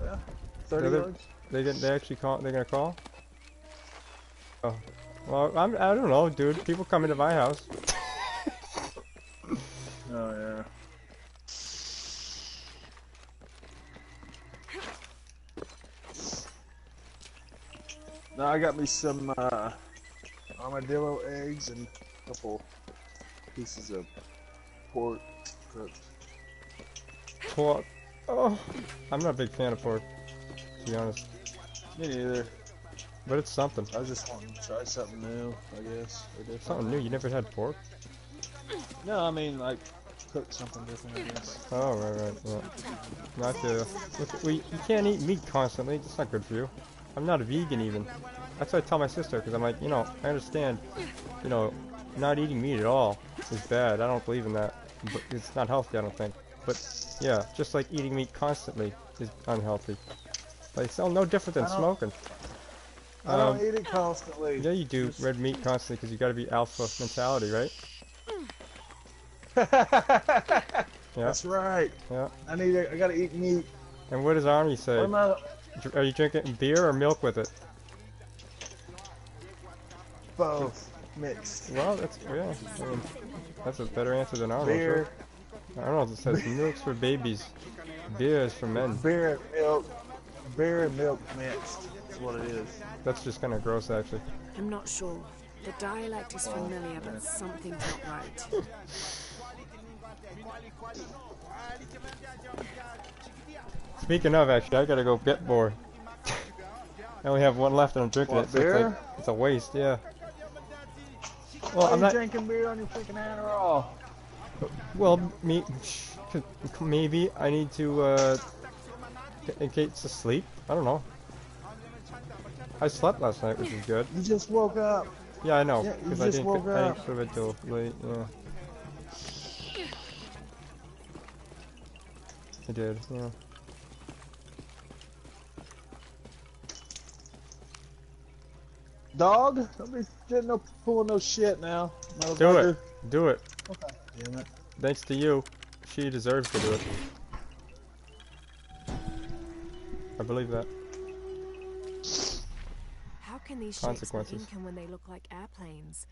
Yeah. 30 yards. They actually call. They're gonna call. Oh, well, I don't know, dude. People come into my house. Oh yeah. Now I got me some armadillo eggs and a couple pieces of pork cooked. Pork. Oh, I'm not a big fan of pork, to be honest. Me neither. But it's something. I was just wanting to try something new, I guess. Or different. Something new. You never had pork? No, I mean like cook something different, I guess. Oh, right. Yeah. Not to. Look, you can't eat meat constantly. It's not good for you. I'm not a vegan even. That's what I tell my sister, because I'm like, you know, I understand, you know, not eating meat at all is bad. I don't believe in that. But it's not healthy, I don't think. But yeah, just like eating meat constantly is unhealthy. Like, it's no different than smoking. I don't eat it constantly. Yeah, you do red meat constantly because you got to be alpha mentality, right? Yeah. Yeah. That's right. Yeah. I gotta eat meat. And what does Army say? Are you drinking beer or milk with it? Both mixed. Well, that's yeah. I mean, that's a better answer than Arnold's. Beer. Right? Arnold's says milk's for babies, beer is for men. Beer and milk mixed. That's what it is. That's just kind of gross, actually. I'm not sure. The dialect is familiar, but something's not right. Speaking of, actually, I gotta go get more. I only have one left and I'm drinking it, so beer? it's a waste, yeah. Well, I'm not drinking beer on your freaking Adderall. Well, maybe I need to in case to sleep. I don't know. I slept last night, which is good. You just woke up. Yeah, I know. Yeah, because I didn't go to bed till late. Yeah. I did. Yeah. Dog, don't be pulling no shit now. Do it. Do it. Okay. Damn it. Thanks to you, she deserves to do it. I believe that. How can these shapes be Incan when they look like airplanes?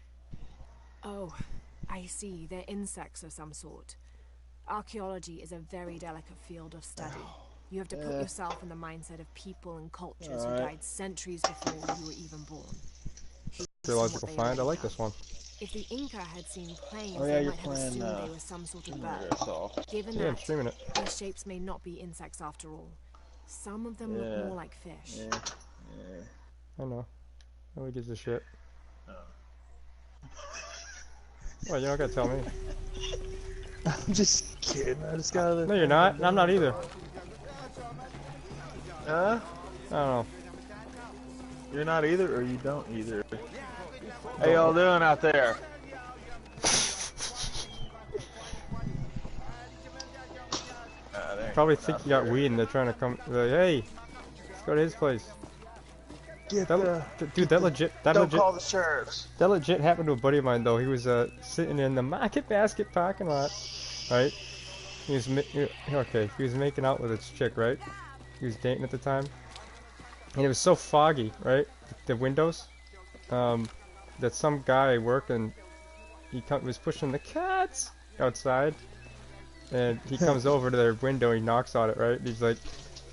Oh, I see. They're insects of some sort. Archaeology is a very delicate field of study. You have to put yourself in the mindset of people and cultures who died centuries before you were even born. Geological find. I like this one. If the Inca had seen planes, they might have assumed they were some sort of bird. Given that, these shapes may not be insects after all. Some of them look more like fish. I know. Nobody gives a shit. Well, you're not gonna tell me. I'm just kidding. I just gotta. No, you're not. I'm not either. Huh? I don't know. You're not either, or you don't either. How y'all doing out there? Probably think you got weed and they're trying to come. Like, hey, let's go to his place. Dude, that legit. Don't call the sheriffs. That legit happened to a buddy of mine though. He was sitting in the Market Basket parking lot, right? He was he was making out with his chick, right? He was dating at the time, and it was so foggy, right? The windows, that some guy working, was pushing the cats outside, and he comes over to their window. He knocks on it, right? He's like,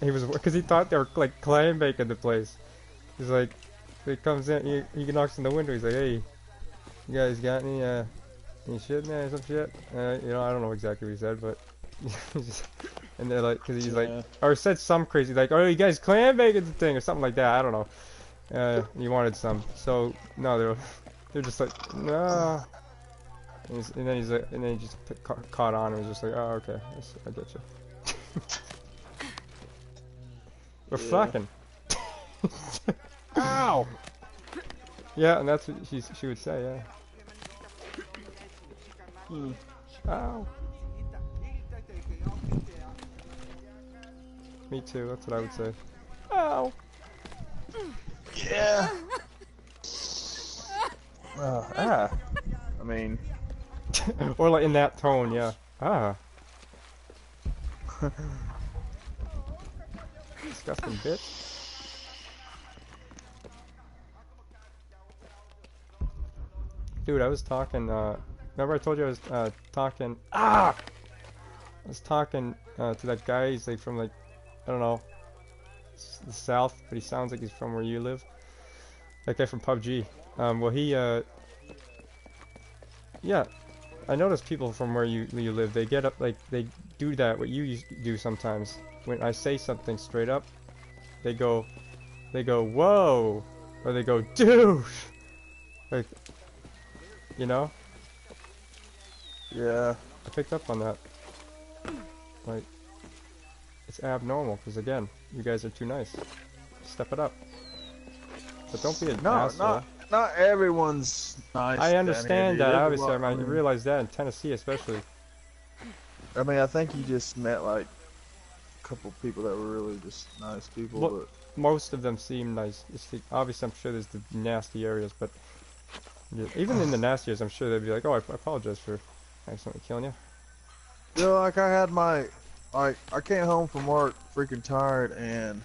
because he thought they were like clam baking the place. He's like, he comes in, he knocks on the window. He's like, hey, you guys got any shit, man? Some shit? You know, I don't know exactly what he said, but. And they're like, because he's like, or said some crazy, like, oh, you guys clam baking the thing, or something like that. I don't know. He wanted some. So, no, they're just like, no. And then he's like, and then he just caught on and was just like, oh, okay, I get you. We're fucking. Ow! Yeah, and that's what she would say, yeah. Ow. Me too, that's what I would say. Ow! Yeah! I mean... or like in that tone, yeah. Ah. Disgusting bitch. Dude, I was talking, remember I told you I was, talking, I was talking, to that guy, he's like from like, I don't know, the south, but he sounds like he's from where you live. That guy from PUBG. Well he, yeah, I noticed people from where you live, they get up, like, they do that, what you do sometimes. When I say something straight up, they go, whoa! Or they go, dude! Like, you know? Yeah. I picked up on that. Like, it's abnormal, because again, you guys are too nice. Step it up. But don't be an asshole. Not everyone's nice. I understand that, obviously, I mean, realize that in Tennessee especially. I mean, I think you just met like a couple people that were really just nice people, Well, but most of them seem nice. Obviously, I'm sure there's the nasty areas, but yeah, even in the nasty areas, I'm sure they'd be like, "Oh, I apologize for accidentally killing you." you know, like I had my, like I came home from work freaking tired, and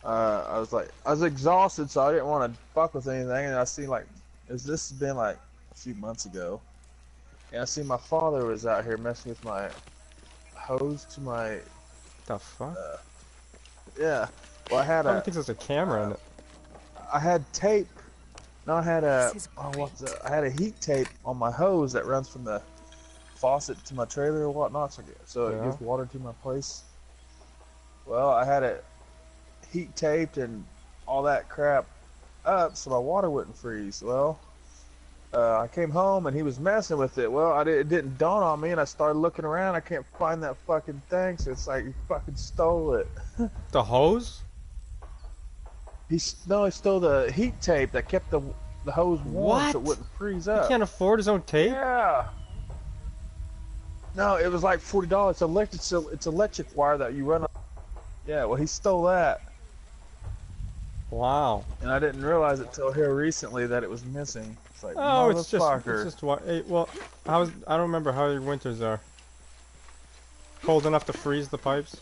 I was exhausted, so I didn't want to fuck with anything, and I seen like, this has been like a few months ago, and I seen my father was out here messing with my hose to my. The fuck? Yeah. Well, I had I don't think there's a camera in it. I had tape. No, I had I had a heat tape on my hose that runs from the faucet to my trailer or whatnot, so it gives water to my place. Well, I had it heat taped and all that crap up so my water wouldn't freeze. Well, I came home and he was messing with it. Well, it didn't dawn on me, and I started looking around. I can't find that fucking thing, so it's like he fucking stole it. The hose? He stole the heat tape that kept the hose warm so it wouldn't freeze up. He can't afford his own tape? Yeah. No, it was like $40. It's electric wire that you run. Yeah, well, he stole that. Wow. And I didn't realize it till here recently that it was missing. It's like, oh, it's just motherfucker. well, I don't remember how your winters are. Cold enough to freeze the pipes?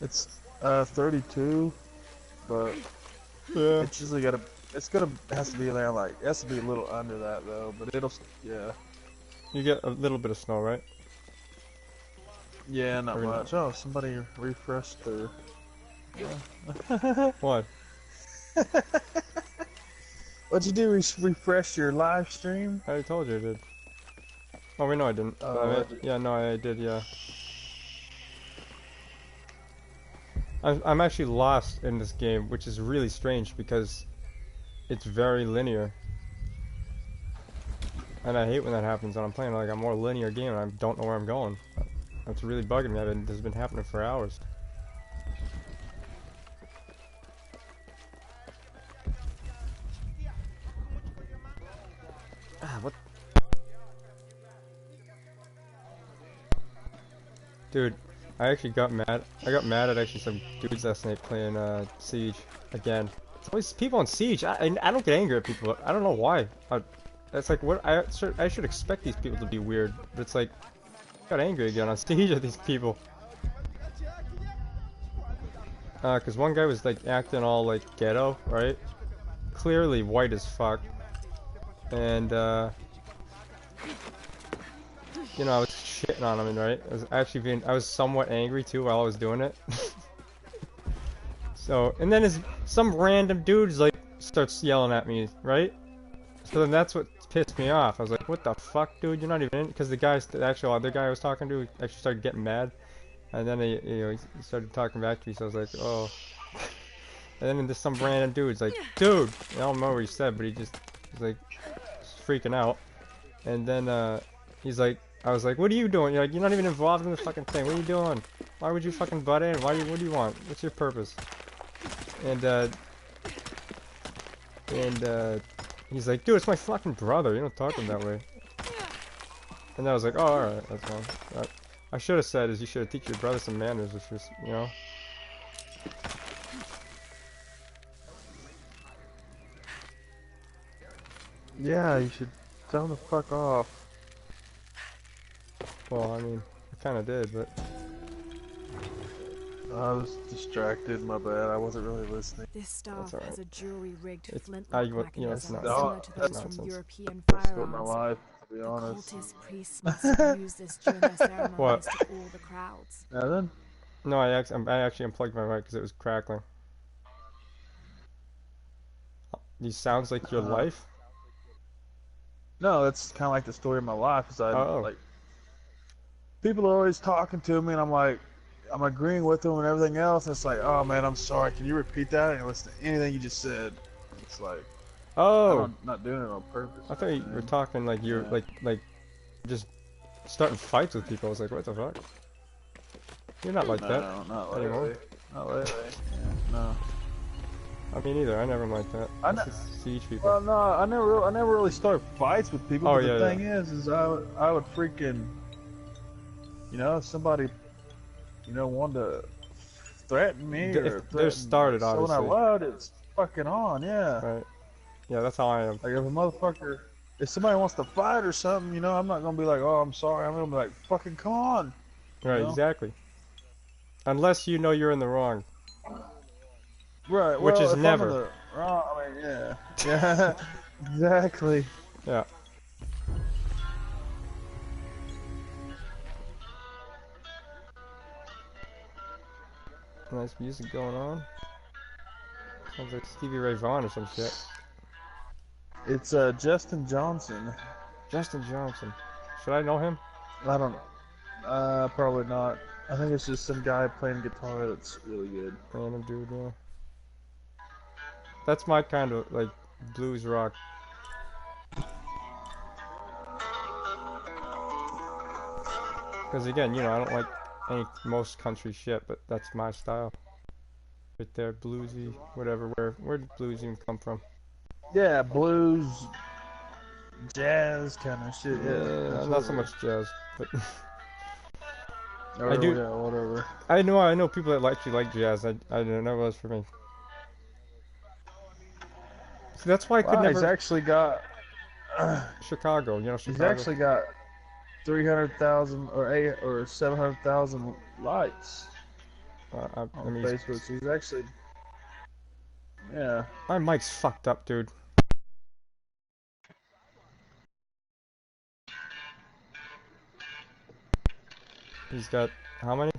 It's 32, but yeah, it's usually has to be there, like, it has to be a little under that though, but yeah. You get a little bit of snow, right? Yeah, not much. Oh, somebody refreshed their. What? What'd you do? Refresh your live stream? I already told you I did. Oh, wait, no, I didn't. Yeah, no, I did, yeah. I'm actually lost in this game, which is really strange because it's very linear. And I hate when that happens when I'm playing like a more linear game and I don't know where I'm going. It's really bugging me. This has been happening for hours. What? Dude, I actually got mad. I got mad at actually some dudes last night playing Siege again. It's always people on Siege. I don't get angry at people. I don't know why. It's like what I should expect these people to be weird, but it's like I got angry again on Siege at these people. Cause one guy was like acting all like ghetto, right? Clearly white as fuck. And you know, I was shitting on him, right? I was somewhat angry too while I was doing it. So, and then some random dudes like starts yelling at me, right? So then that's what pissed me off. I was like, what the fuck, dude? You're not even in? Because the actual other guy I was talking to actually started getting mad. And then he started talking back to me, so I was like, oh. And then there's some random dude's like, dude! I don't remember what he said, but he's like, freaking out. And then, he's like, I was like, what are you doing? You're like, you're not even involved in the fucking thing. What are you doing? Why would you fucking butt in? What do you want? What's your purpose? And he's like, dude, it's my fucking brother. You don't talk to him that way. And I was like, oh, alright, that's fine. I should have said is you should have teach your brother some manners, which was, you know. Yeah, you should tell him to fuck off. Well, I mean, I kind of did, but I was distracted. My bad. I wasn't really listening. This staff alright. has a jewelry-rigged It's flintlock it's mechanism not. similar to It's those from nonsense. European Killed my firearms. life, to be The honest. cultist priests must have used this during their ceremonies What? to awe the crowds. Nothing. No, I actually unplugged my mic because it was crackling. These sounds like your life? No, that's kind of like the story of my life. Is I Oh. like people are always talking to me, and I'm like, I'm agreeing with them and everything else. And it's like, oh man, I'm sorry. Can you repeat that? And listen to anything you just said. It's like, Oh. I'm not doing it on purpose. I thought you were talking like you're like just starting fights with people. I was like, what the fuck? You're not like that not anymore. lately. Not lately. Yeah, no. I mean, either. I never liked that. I just siege people. Well, no, I never really start fights with people. Oh, But yeah, the thing is I would freaking, if somebody, wanted to threaten me or they're started, someone I obviously. loved, it's fucking on, yeah. Right. Yeah, that's how I am. Like if somebody wants to fight or something, I'm not gonna be like, oh, I'm sorry. I'm gonna be like, fucking come on. Right, exactly. Unless you know you're in the wrong. Right. Which is if never. I'm in the wrong, I mean, yeah. Yeah. Exactly. Yeah. Nice music going on. Sounds like Stevie Ray Vaughan or some shit. It's Justin Johnson. Justin Johnson. Should I know him? I don't. Probably not. I think it's just some guy playing guitar that's really good. Random dude, yeah. That's my kind of like blues rock. Because again, I don't like most country shit, but that's my style. Right there, bluesy, whatever. Where did blues even come from? Yeah, blues, jazz kind of shit. Yeah, not so much jazz, but or, I do. Yeah, whatever. I know people that actually like jazz. I don't know, it was for me. See, that's why I could never. He's actually got Chicago, Chicago. He's actually got 300,000 or 700,000 likes on Facebook. So he's actually, yeah. My mic's fucked up, dude. He's got how many?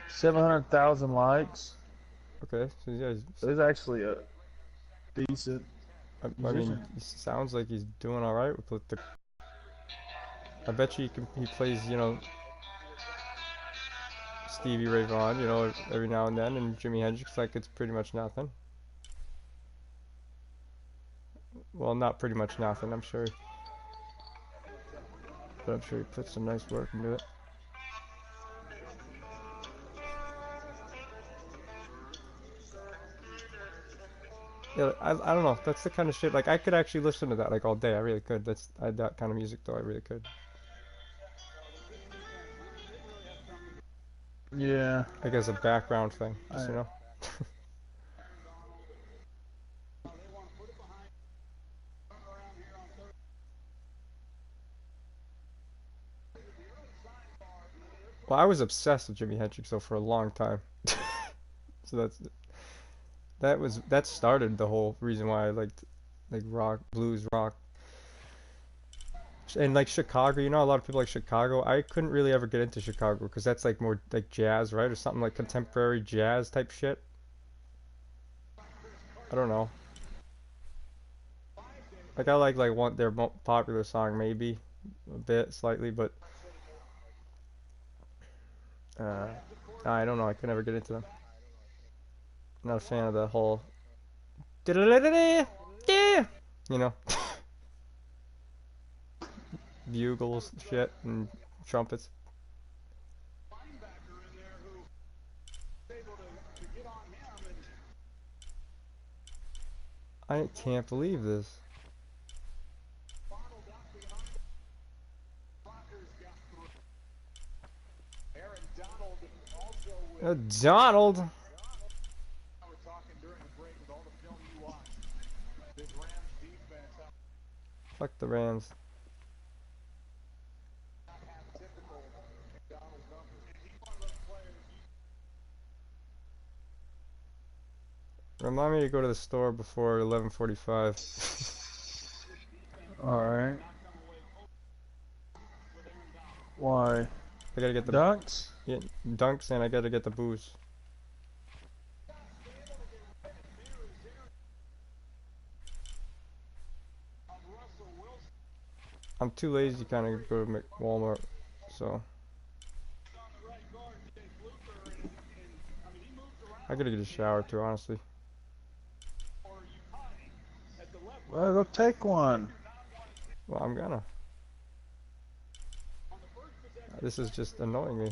700,000 likes. Okay, so he's actually a decent. I mean, he sounds like he's doing all right with the. I bet you he plays, Stevie Ray Vaughan, every now and then, and Jimi Hendrix like it's pretty much nothing. Well, not pretty much nothing, I'm sure. But I'm sure he put some nice work into it. Yeah, I don't know. That's the kind of shit. Like, I could actually listen to that like all day. I really could. That kind of music though. I really could. Yeah. Like as a background thing, just, Well, I was obsessed with Jimi Hendrix though for a long time. So that started the whole reason why I liked like rock, blues rock. And like Chicago, a lot of people like Chicago. I couldn't really ever get into Chicago because that's like more like jazz, right? Or something like contemporary jazz type shit. I don't know. Like I like their popular song maybe a bit slightly, but I don't know. I could never get into them. Not a fan of the whole bugles shit and trumpets. I can't believe this. Donald. Fuck the Rams. Remind me to go to the store before 11:45. Alright. Why? I gotta get the dunks? Yeah, dunks, and I gotta get the booze. I'm too lazy to kind of go to Walmart, so I gotta get a shower too, honestly. Well, go take one. Well, I'm gonna. This is just annoying me.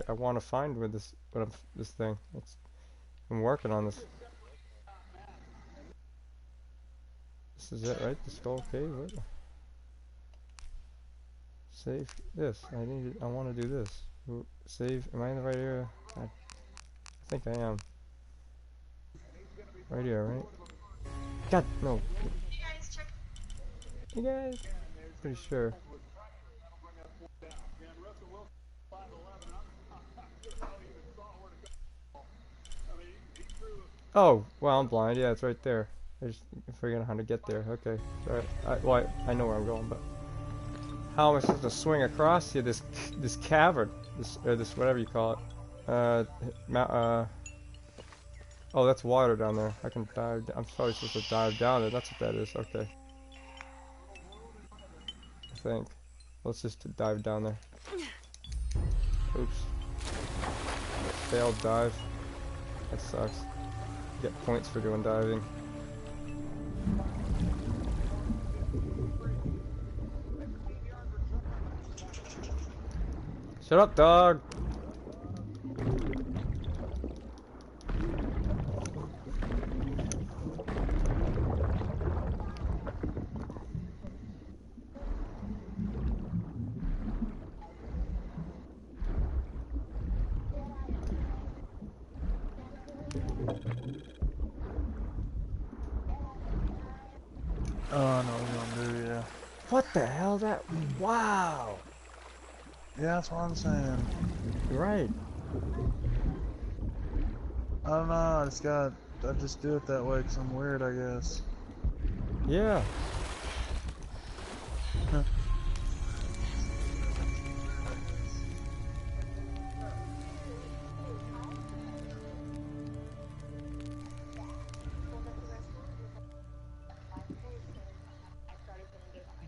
I want to find where this thing. I'm working on this. This is it, right? The skull cave. What? Save this. I want to do this. Save. Am I in the right area? I think I am. Right here, right? God, no. You guys. Pretty sure. Oh, well, I'm blind. Yeah, it's right there. I just figuring out how to get there. Okay. Alright. I know where I'm going, but how am I supposed to swing across here? This cavern, this whatever you call it. Oh, that's water down there. I can dive. I'm probably supposed to dive down there. That's what that is. Okay. I think. Let's just dive down there. Oops. Failed dive. That sucks. You get points for doing diving. Shut up, dog! Oh, I know what you're gonna do, yeah. What the hell? Wow! Yeah, that's what I'm saying. Right. I don't know, I just do it that way because I'm weird, I guess. Yeah.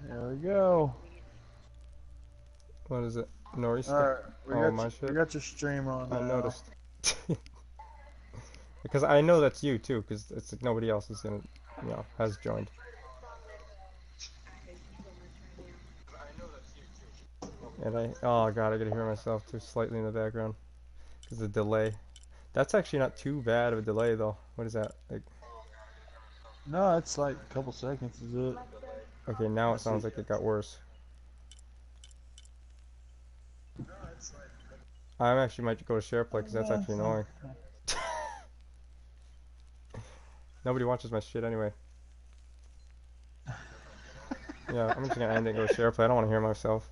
There we go. What is it? Norris? Alright, shit? we got your stream on now. I noticed. Because I know that's you too, because it's like nobody else is in, has joined. And oh god, I gotta hear myself too slightly in the background. Because the delay. That's actually not too bad of a delay though. What is that? Like, No, it's like a couple seconds, is it? okay, now it sounds like it got worse. I actually might go to SharePlay because that's actually annoying. Nobody watches my shit anyway. Yeah, I'm just gonna end it and go to SharePlay. I don't want to hear myself.